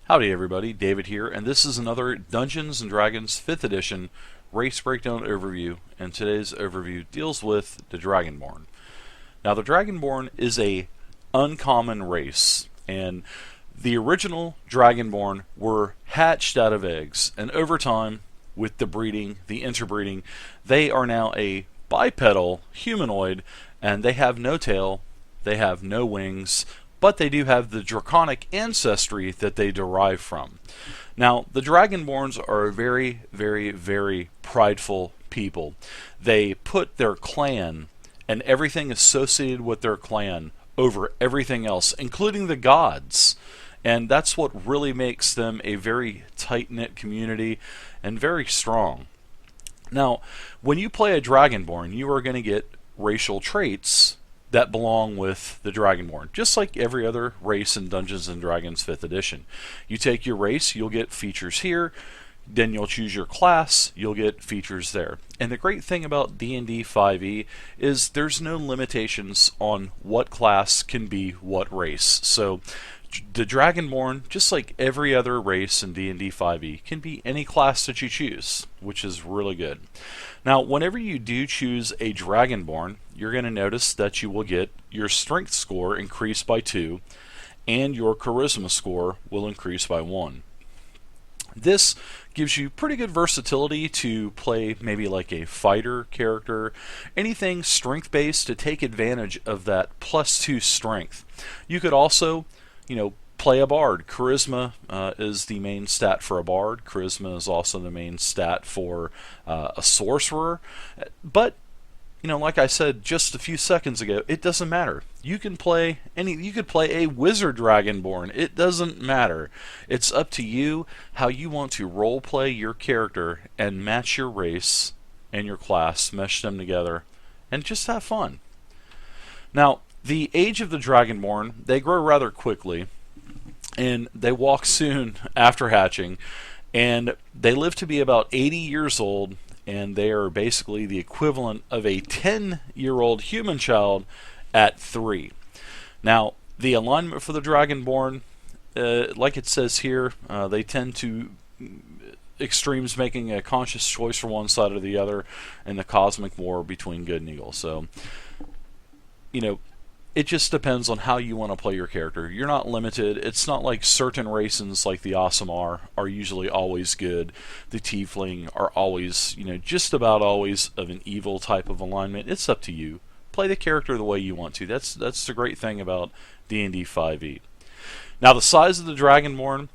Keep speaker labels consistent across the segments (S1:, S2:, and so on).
S1: Howdy everybody, David here, and this is another Dungeons & Dragons 5th edition race breakdown overview, and today's overview deals with the Dragonborn. Now the Dragonborn is a uncommon race, and the original Dragonborn were hatched out of eggs, and over time, with the breeding, the interbreeding, they are now a bipedal humanoid, and they have no tail, they have no wings, but they do have the Draconic ancestry that they derive from. Now, the Dragonborns are a very, very, very prideful people. They put their clan and everything associated with their clan over everything else, including the gods. And that's what really makes them a very tight-knit community and very strong. Now, when you play a Dragonborn, you are going to get racial traits that belong with the Dragonborn, just like every other race in Dungeons & Dragons 5th edition. You take your race, you'll get features here, then you'll choose your class, you'll get features there. And the great thing about D&D 5e is there's no limitations on what class can be what race. So the Dragonborn, just like every other race in D&D 5e, can be any class that you choose, which is really good. Now, whenever you do choose a Dragonborn, you're going to notice that you will get your strength score increased by 2, and your charisma score will increase by 1. This gives you pretty good versatility to play maybe like a fighter character, anything strength-based to take advantage of that +2 strength. You could also, play a bard. Charisma is the main stat for a bard. Charisma is also the main stat for a sorcerer. But like I said just a few seconds ago, it doesn't matter. You can play you could play a wizard Dragonborn. It doesn't matter. It's up to you how you want to role play your character and match your race and your class, mesh them together, and just have fun. Now, the age of the Dragonborn, they grow rather quickly, and they walk soon after hatching, and they live to be about 80 years old, and they are basically the equivalent of a 10-year-old human child at 3. Now, the alignment for the Dragonborn, like it says here, they tend to extremes, making a conscious choice for one side or the other in the cosmic war between good and evil. So, it just depends on how you want to play your character. You're not limited. It's not like certain races like the Aasimar are usually always good. The Tiefling are always, just about always of an evil type of alignment. It's up to you. Play the character the way you want to. That's the great thing about D&D 5e. Now, the size of the Dragonborn,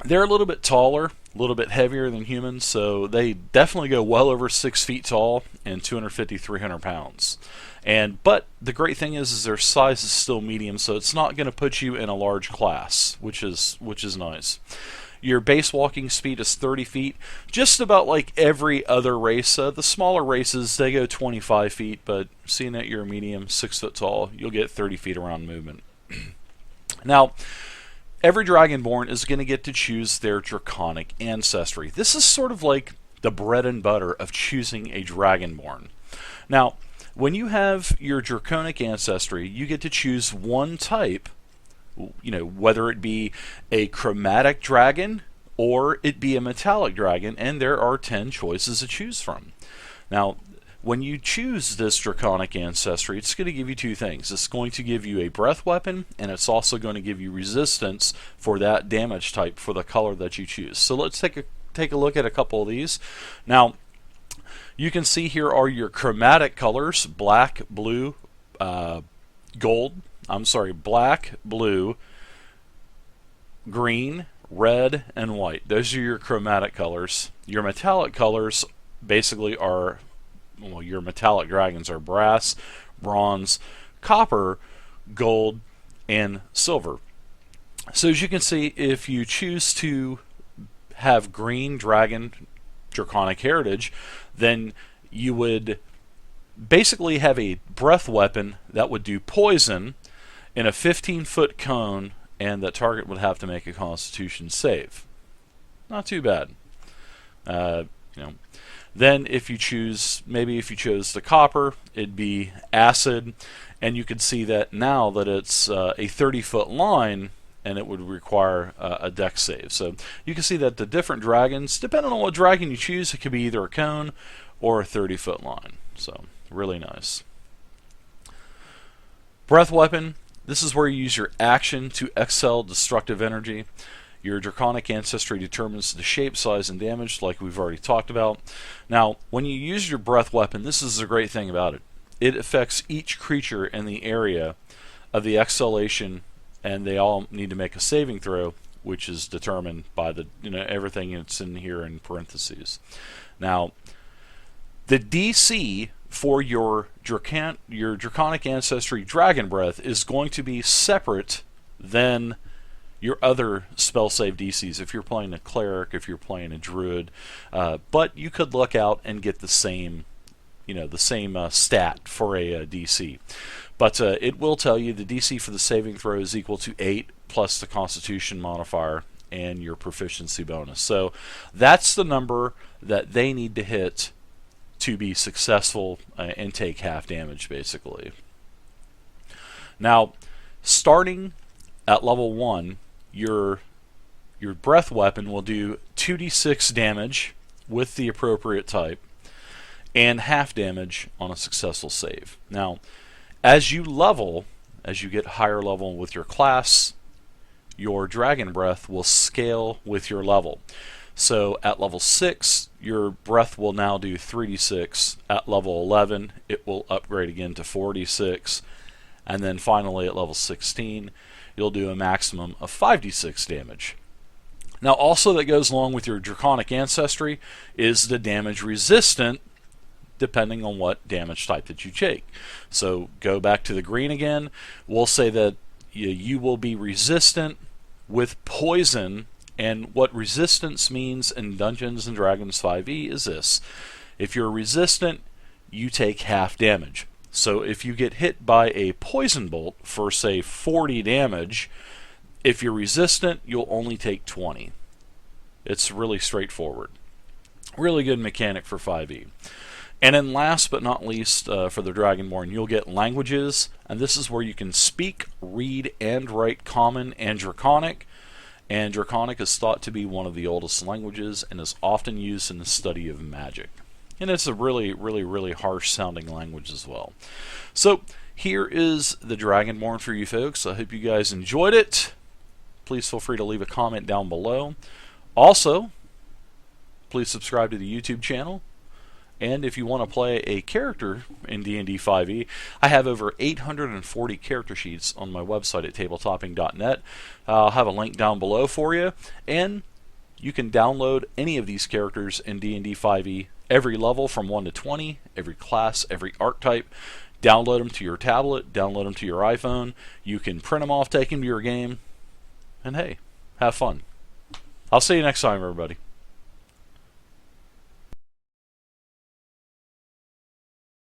S1: they're a little bit taller, a little bit heavier than humans, so they definitely go well over 6 feet tall and 250, 300 pounds. But the great thing is their size is still medium, so it's not going to put you in a large class, which is nice. Your base walking speed is 30 feet, just about like every other race. The smaller races, they go 25 feet, but seeing that you're a medium, 6 foot tall, you'll get 30 feet around movement. Now, every Dragonborn is going to get to choose their Draconic ancestry. This is sort of like the bread and butter of choosing a Dragonborn. Now, when you have your Draconic ancestry, you get to choose one type, whether it be a chromatic dragon or it be a metallic dragon, and there are 10 choices to choose from. Now, when you choose this Draconic ancestry, it's going to give you 2 things. It's going to give you a breath weapon, and it's also going to give you resistance for that damage type for the color that you choose. So let's take a look at a couple of these. Now, you can see here are your chromatic colors: black, blue, black, blue, green, red, and white. Those are your chromatic colors. Your metallic colors basically are, your metallic dragons are brass, bronze, copper, gold, and silver. So as you can see, if you choose to have green dragon Draconic heritage, then you would basically have a breath weapon that would do poison in a 15-foot cone, and the target would have to make a Constitution save. Not too bad. Then if you chose the copper, it'd be acid, and you can see that now that it's a 30-foot line, and it would require a dex save. So you can see that the different dragons, depending on what dragon you choose, it could be either a cone or a 30-foot line. So really nice. Breath weapon. This is where you use your action to exhale destructive energy. Your Draconic ancestry determines the shape, size, and damage, like we've already talked about. Now, when you use your breath weapon, this is the great thing about it. It affects each creature in the area of the exhalation, and they all need to make a saving throw, which is determined by the everything that's in here in parentheses. Now, the DC for your Draconic ancestry dragon breath is going to be separate than your other spell save DCs if you're playing a cleric, if you're playing a druid, but you could look out and get the same stat for a DC. But it will tell you the DC for the saving throw is equal to 8 plus the Constitution modifier and your proficiency bonus. So that's the number that they need to hit to be successful and take half damage, basically. Now, starting at level 1, your breath weapon will do 2d6 damage with the appropriate type and half damage on a successful save. Now, as you get higher level with your class, your dragon breath will scale with your level. So at level 6, your breath will now do 3d6. At level 11, it will upgrade again to 4d6. And then finally at level 16, you'll do a maximum of 5d6 damage. Now also that goes along with your Draconic ancestry is the damage resistant, depending on what damage type that you take. So go back to the green again. We'll say that you will be resistant with poison, and what resistance means in Dungeons and Dragons 5e is this. If you're resistant, you take half damage. So if you get hit by a poison bolt for, say, 40 damage, if you're resistant, you'll only take 20. It's really straightforward. Really good mechanic for 5e. And then last but not least, for the Dragonborn, you'll get languages, and this is where you can speak, read, and write Common and Draconic. And Draconic is thought to be one of the oldest languages and is often used in the study of magic. And it's a really, really, really harsh sounding language as well. So here is the Dragonborn for you folks. I hope you guys enjoyed it. Please feel free to leave a comment down below. Also, please subscribe to the YouTube channel. And if you want to play a character in D&D 5e, I have over 840 character sheets on my website at tabletopping.net. I'll have a link down below for you. And you can download any of these characters in D&D 5e, every level from 1 to 20, every class, every archetype. Download them to your tablet, download them to your iPhone. You can print them off, take them to your game, and hey, have fun. I'll see you next time, everybody.